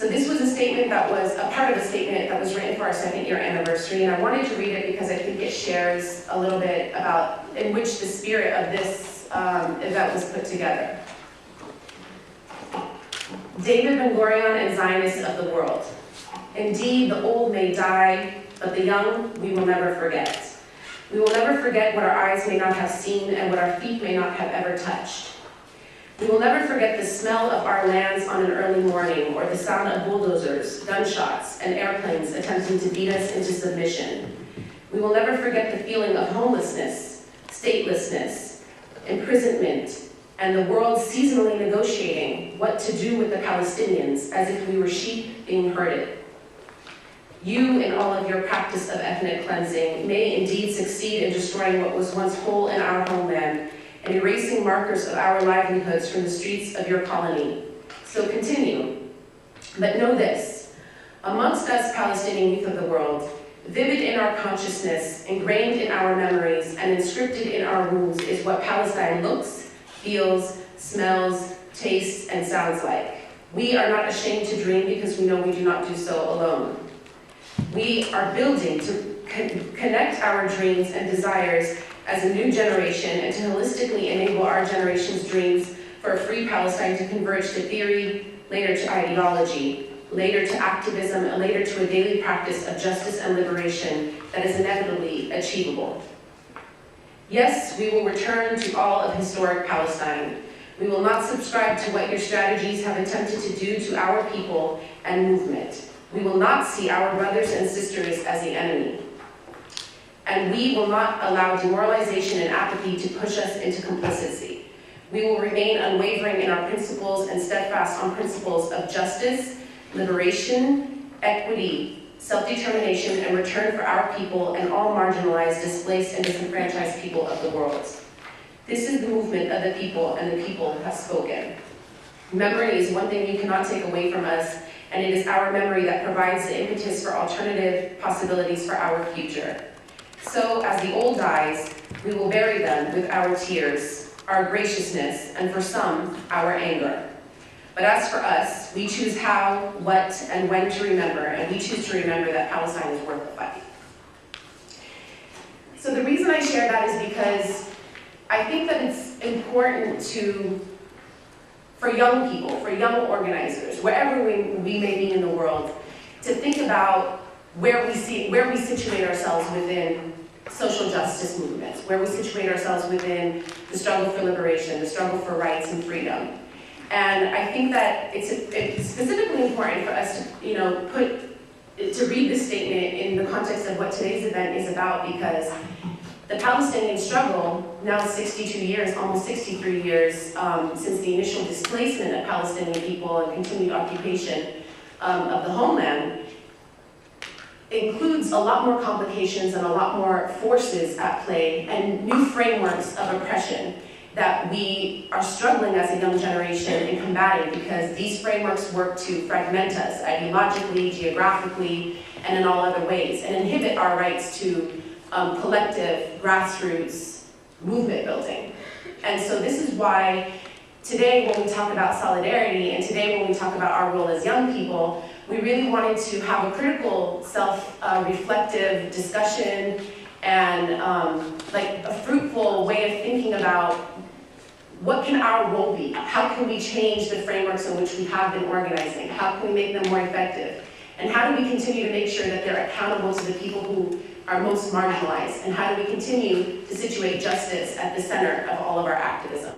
So this was a statement that was a part of a statement that was written for our 2nd year anniversary, and I wanted to read it because I think it shares a little bit about in which the spirit of this event was put together. David Ben-Gurion and Zionists of the world. Indeed, the old may die, but the young we will never forget. We will never forget what our eyes may not have seen and what our feet may not have ever touched. We will never forget the smell of our lands on an early morning, or the sound of bulldozers, gunshots, and airplanes attempting to beat us into submission. We will never forget the feeling of homelessness, statelessness, imprisonment, and the world seasonally negotiating what to do with the Palestinians as if we were sheep being herded. You, in all of your practice of ethnic cleansing, may indeed succeed in destroying what was once whole in our homeland and erasing markers of our livelihoods from the streets of your colony. So continue. But know this, amongst us Palestinian youth of the world, vivid in our consciousness, ingrained in our memories, and inscripted in our wounds is what Palestine looks, feels, smells, tastes, and sounds like. We are not ashamed to dream because we know we do not do so alone. We are building to connect our dreams and desires as a new generation and to holistically enable our generation's dreams for a free Palestine to converge to theory, later to ideology, later to activism, and later to a daily practice of justice and liberation that is inevitably achievable. Yes, we will return to all of historic Palestine. We will not subscribe to what your strategies have attempted to do to our people and movement. We will not see our brothers and sisters as the enemy. And we will not allow demoralization and apathy to push us into complicity. We will remain unwavering in our principles and steadfast on principles of justice, liberation, equity, self-determination, and return for our people and all marginalized, displaced, and disenfranchised people of the world. This is the movement of the people, and the people have spoken. Memory is one thing you cannot take away from us, and it is our memory that provides the impetus for alternative possibilities for our future. So, as the old dies, we will bury them with our tears, our graciousness, and for some, our anger. But as for us, we choose how, what, and when to remember, and we choose to remember that Palestine is worth the fight. So the reason I share that is because I think that it's important for young people, for young organizers, wherever we may be in the world, to think about where we situate ourselves within social justice movements, where we situate ourselves within the struggle for liberation, the struggle for rights and freedom. And I think that it's specifically important for us to read this statement in the context of what today's event is about, because the Palestinian struggle, now 62 years, almost 63 years since the initial displacement of Palestinian people and continued occupation of the homeland, includes a lot more complications and a lot more forces at play and new frameworks of oppression that we are struggling as a young generation in combating, because these frameworks work to fragment us ideologically, geographically, and in all other ways, and inhibit our rights to collective, grassroots movement building. And so this is why today when we talk about solidarity, and today when we talk about our role as young people, we really wanted to have a critical, self-reflective discussion and like a fruitful way of thinking about what can our role be? How can we change the frameworks in which we have been organizing? How can we make them more effective? And how do we continue to make sure that they're accountable to the people who are most marginalized? And how do we continue to situate justice at the center of all of our activism?